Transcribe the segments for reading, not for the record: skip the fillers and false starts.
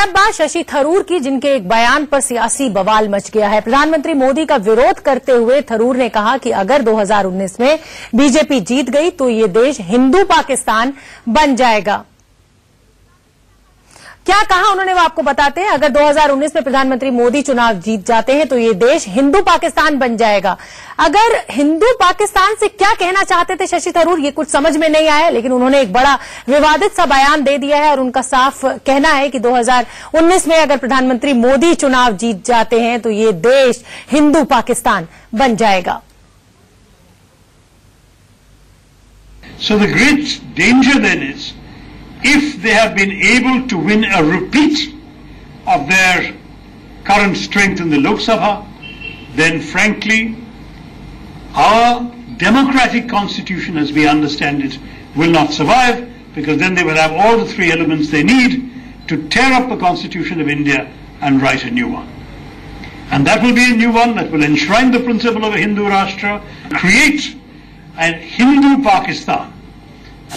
अब बात शशि थरूर की, जिनके एक बयान पर सियासी बवाल मच गया है। प्रधानमंत्री मोदी का विरोध करते हुए थरूर ने कहा कि अगर 2019 में बीजेपी जीत गई तो ये देश हिंदू पाकिस्तान बन जाएगा। क्या कहा उन्होंने वो आपको बताते हैं। अगर 2019 में प्रधानमंत्री मोदी चुनाव जीत जाते हैं तो ये देश हिंदू पाकिस्तान बन जाएगा। अगर हिंदू पाकिस्तान से क्या कहना चाहते थे शशि थरूर, ये कुछ समझ में नहीं आया, लेकिन उन्होंने एक बड़ा विवादित सा बयान दे दिया है और उनका साफ कहना है कि 2019 में अगर प्रधानमंत्री मोदी चुनाव जीत जाते हैं तो ये देश हिंदू पाकिस्तान बन जाएगा। So the great danger then is, if they have been able to win a repeat of their current strength in the Lok Sabha, then frankly, our democratic constitution as we understand it will not survive, because then they will have all the three elements they need to tear up the constitution of India and write a new one. And that will be a new one that will enshrine the principle of a Hindu Rashtra, create a Hindu Pakistan.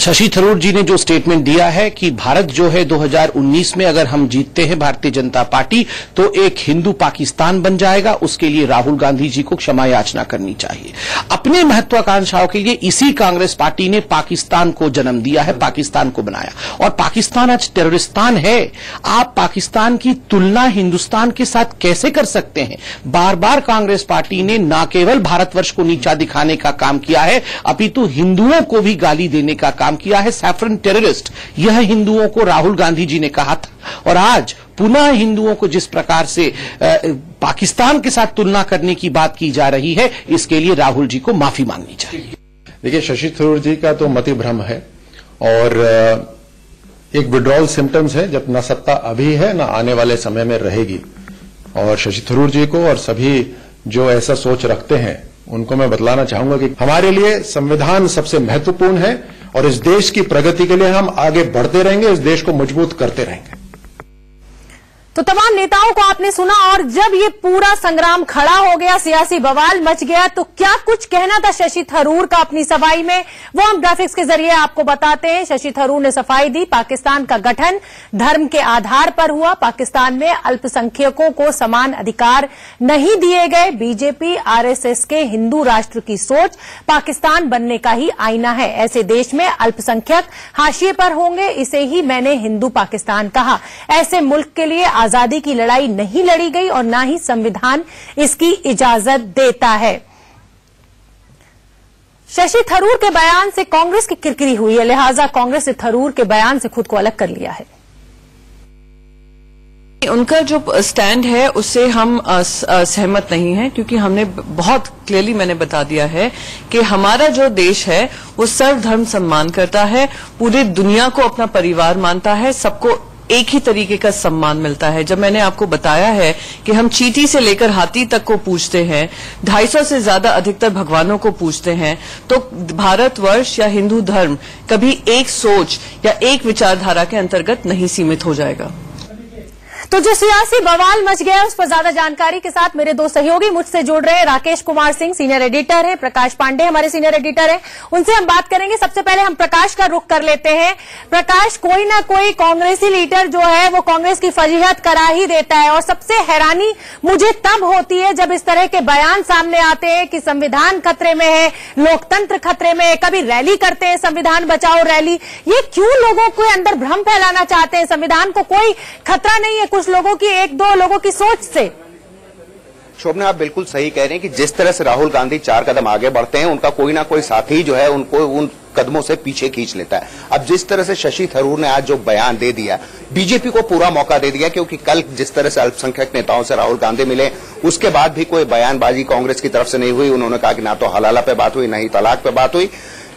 Shashi Tharoor जी ने जो statement दिया है कि भारत जो है 2019 में अगर हम जीतते हैं भारतीय जनता पार्टी तो एक हिंदू पाकिस्तान बन जाएगा, उसके लिए राहुल गांधी जी को क्षमा याचना करनी चाहिए। अपने महत्वाकांक्षाओं के लिए इसी कांग्रेस पार्टी ने पाकिस्तान को जन्म दिया है, पाकिस्तान को बनाया, और पाकिस्तान आज टेररिस्तान है। आप पाकिस्तान की तुलना हिंदुस्तान के साथ कैसे कर सकते हैं। बार बार कांग्रेस पार्टी ने न केवल भारतवर्ष को नीचा दिखाने का काम किया है, अपितु हिंदुओं को भी गाली देने का काम किया है। सैफरन टेररिस्ट, यह हिंदुओं को राहुल गांधी जी ने कहा था, और आज पुनः हिंदुओं को जिस प्रकार से पाकिस्तान के साथ तुलना करने की बात की जा रही है, इसके लिए राहुल जी को माफी मांगनी चाहिए। देखिए, शशि थरूर जी का तो मति भ्रम है और एक विड्रॉल सिम्टम्स है, जब न सत्ता अभी है न आने वाले समय में रहेगी। और शशि थरूर जी को और सभी जो ऐसा सोच रखते हैं उनको मैं बतलाना चाहूंगा कि हमारे लिए संविधान सबसे महत्वपूर्ण है और इस देश की प्रगति के लिए हम आगे बढ़ते रहेंगे, इस देश को मजबूत करते रहेंगे। तो तमाम नेताओं को आपने सुना, और जब ये पूरा संग्राम खड़ा हो गया, सियासी बवाल मच गया, तो क्या कुछ कहना था शशि थरूर का अपनी सफाई में, वो हम ग्राफिक्स के जरिए आपको बताते हैं। शशि थरूर ने सफाई दी, पाकिस्तान का गठन धर्म के आधार पर हुआ, पाकिस्तान में अल्पसंख्यकों को समान अधिकार नहीं दिए गए। बीजेपी आरएसएस के हिंदू राष्ट्र की सोच पाकिस्तान बनने का ही आईना है। ऐसे देश में अल्पसंख्यक हाशिए पर होंगे, इसे ही मैंने हिंदू पाकिस्तान कहा। ऐसे मुल्क के लिए आजादी की लड़ाई नहीं लड़ी गई और ना ही संविधान इसकी इजाजत देता है। शशि थरूर के बयान से कांग्रेस की किरकिरी हुई है, लिहाजा कांग्रेस ने थरूर के बयान से खुद को अलग कर लिया है। उनका जो स्टैंड है उससे हम सहमत नहीं हैं, क्योंकि हमने बहुत क्लियरली मैंने बता दिया है कि हमारा जो देश है वो सर्वधर्म सम्मान करता है, पूरी दुनिया को अपना परिवार मानता है, सबको एक ही तरीके का सम्मान मिलता है। जब मैंने आपको बताया है कि हम चींटी से लेकर हाथी तक को पूजते हैं, 250 से ज्यादा अधिकतर भगवानों को पूजते हैं, तो भारतवर्ष या हिंदू धर्म कभी एक सोच या एक विचारधारा के अंतर्गत नहीं सीमित हो जाएगा। तो जो सियासी बवाल मच गया उस पर ज्यादा जानकारी के साथ मेरे दो सहयोगी मुझसे जुड़ रहे हैं। राकेश कुमार सिंह सीनियर एडिटर हैं, प्रकाश पांडे हमारे सीनियर एडिटर हैं, उनसे हम बात करेंगे। सबसे पहले हम प्रकाश का रुख कर लेते हैं। प्रकाश, कोई ना कोई कांग्रेसी लीडर जो है वो कांग्रेस की फजीहत करा ही देता है, और सबसे हैरानी मुझे तब होती है जब इस तरह के बयान सामने आते हैं कि संविधान खतरे में है, लोकतंत्र खतरे में है, कभी रैली करते हैं संविधान बचाओ रैली। ये क्यों लोगों के अंदर भ्रम फैलाना चाहते हैं? संविधान को कोई खतरा नहीं है, कुछ लोगों की, एक दो लोगों की सोच से। शोभना, आप बिल्कुल सही कह रहे हैं कि जिस तरह से राहुल गांधी 4 कदम आगे बढ़ते हैं, उनका कोई ना कोई साथी जो है उनको उन कदमों से पीछे खींच लेता है। अब जिस तरह से शशि थरूर ने आज जो बयान दे दिया, बीजेपी को पूरा मौका दे दिया, क्योंकि कल जिस तरह से अल्पसंख्यक नेताओं से राहुल गांधी मिले, उसके बाद भी कोई बयानबाजी कांग्रेस की तरफ से नहीं हुई। उन्होंने कहा कि ना तो हलाला पे बात हुई, ना ही तलाक पे बात हुई।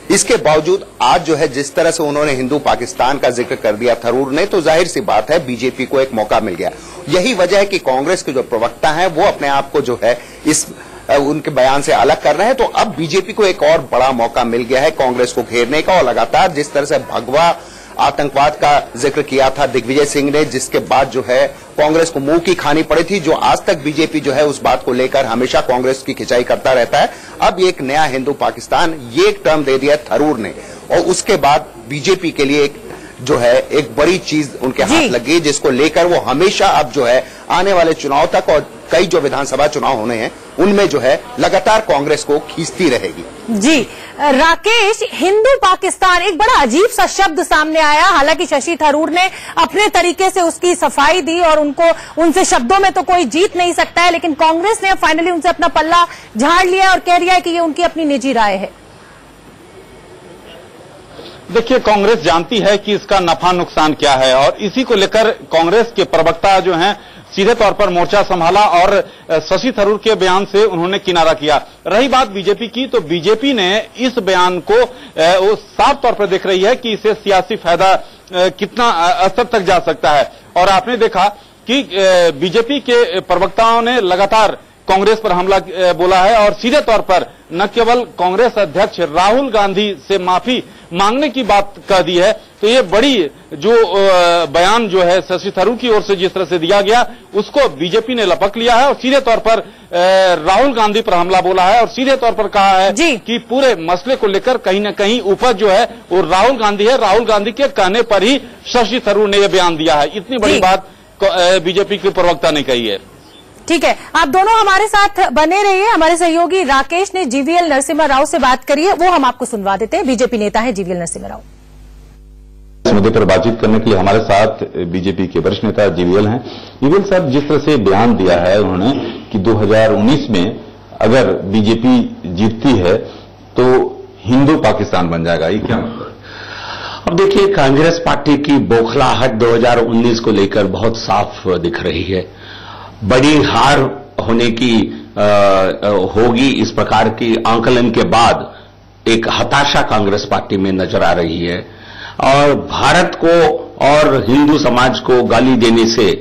इसके बावजूद आज जो है जिस तरह से उन्होंने हिंदू पाकिस्तान का जिक्र कर दिया थरूर ने, तो जाहिर सी बात है बीजेपी को एक मौका मिल गया। यही वजह है कि कांग्रेस के जो प्रवक्ता हैं वो अपने आप को जो है इस उनके बयान से अलग कर रहे हैं। तो अब बीजेपी को एक और बड़ा मौका मिल गया है कांग्रेस को घेरने का, और लगातार जिस तरह से भगवा आतंकवाद का जिक्र किया था दिग्विजय सिंह ने, जिसके बाद जो है कांग्रेस को मुंह की खानी पड़ी थी, जो आज तक बीजेपी जो है उस बात को लेकर हमेशा कांग्रेस की खिंचाई करता रहता है। अब एक नया हिंदू पाकिस्तान, ये एक टर्म दे दिया थरूर ने, और उसके बाद बीजेपी के लिए एक जो है एक बड़ी चीज उनके हाथ लगी, जिसको लेकर वो हमेशा अब जो है आने वाले चुनाव तक और कई जो विधानसभा चुनाव होने हैं उनमें जो है लगातार कांग्रेस को खींचती रहेगी। जी राकेश, हिंदू पाकिस्तान एक बड़ा अजीब सा शब्द सामने आया। हालांकि शशि थरूर ने अपने तरीके से उसकी सफाई दी और उनसे शब्दों में तो कोई जीत नहीं सकता है, लेकिन कांग्रेस ने फाइनली उनसे अपना पल्ला झाड़ लिया और कह दिया है कि ये उनकी अपनी निजी राय है। देखिए, कांग्रेस जानती है कि इसका नफा नुकसान क्या है और इसी को लेकर कांग्रेस के प्रवक्ता जो हैं सीधे तौर पर मोर्चा संभाला और शशि थरूर के बयान से उन्होंने किनारा किया। रही बात बीजेपी की, तो बीजेपी ने इस बयान को साफ तौर पर देख रही है कि इससे सियासी फायदा कितना स्तर तक जा सकता है। और आपने देखा कि बीजेपी के प्रवक्ताओं ने लगातार कांग्रेस पर हमला बोला है और सीधे तौर पर न केवल कांग्रेस अध्यक्ष राहुल गांधी से माफी मांगने की बात कह दी है। तो ये बड़ी जो बयान जो है शशि थरूर की ओर से जिस तरह से दिया गया उसको बीजेपी ने लपक लिया है और सीधे तौर पर राहुल गांधी पर हमला बोला है और सीधे तौर पर कहा है कि पूरे मसले को लेकर कहीं न कहीं ऊपर जो है वो राहुल गांधी है। राहुल गांधी के कहने पर ही शशि थरूर ने यह बयान दिया है। इतनी बड़ी बात बीजेपी के प्रवक्ता ने कही है। ठीक है, आप दोनों हमारे साथ बने रहिए। हमारे सहयोगी राकेश ने जीवीएल नरसिम्हा राव से बात करी है, वो हम आपको सुनवा देते हैं। बीजेपी नेता है जीवीएल नरसिम्हा राव। इस मुद्दे पर बातचीत करने के लिए हमारे साथ बीजेपी के वरिष्ठ नेता जीवीएल हैं। जीवीएल साहब, जिस तरह से बयान दिया है उन्होंने कि 2019 में अगर बीजेपी जीतती है तो हिंदू पाकिस्तान बन जाएगा, ये क्या मतलब? अब देखिए, कांग्रेस पार्टी की बौखलाहट 2019 को लेकर बहुत साफ दिख रही है। बड़ी हार होने की होगी इस प्रकार की आंकलन के बाद एक हताशा कांग्रेस पार्टी में नजर आ रही है और भारत को और हिंदू समाज को गाली देने से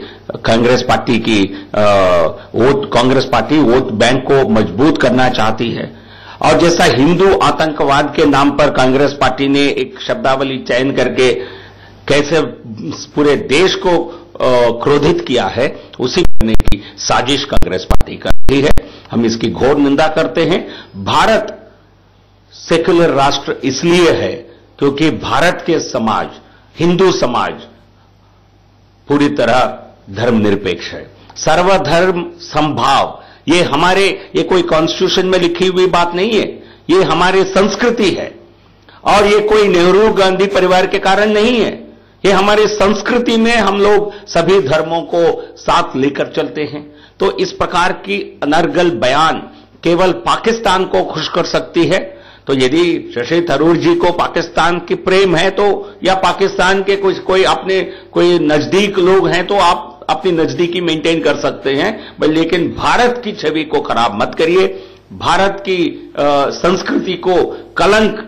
कांग्रेस पार्टी वोट बैंक को मजबूत करना चाहती है। और जैसा हिंदू आतंकवाद के नाम पर कांग्रेस पार्टी ने एक शब्दावली चयन करके कैसे पूरे देश को क्रोधित किया है, उसी करने की साजिश कांग्रेस पार्टी कर रही है। हम इसकी घोर निंदा करते हैं। भारत सेक्युलर राष्ट्र इसलिए है क्योंकि भारत के समाज, हिंदू समाज पूरी तरह धर्मनिरपेक्ष है, सर्वधर्म समभाव। ये कोई कॉन्स्टिट्यूशन में लिखी हुई बात नहीं है, ये हमारी संस्कृति है और ये कोई नेहरू गांधी परिवार के कारण नहीं है। ये हमारी संस्कृति में हम लोग सभी धर्मों को साथ लेकर चलते हैं। तो इस प्रकार की अनर्गल बयान केवल पाकिस्तान को खुश कर सकती है। तो यदि शशि थरूर जी को पाकिस्तान की प्रेम है तो, या पाकिस्तान के कोई नजदीक लोग हैं तो आप अपनी नजदीकी मेंटेन कर सकते हैं, लेकिन भारत की छवि को खराब मत करिए। भारत की संस्कृति को कलंक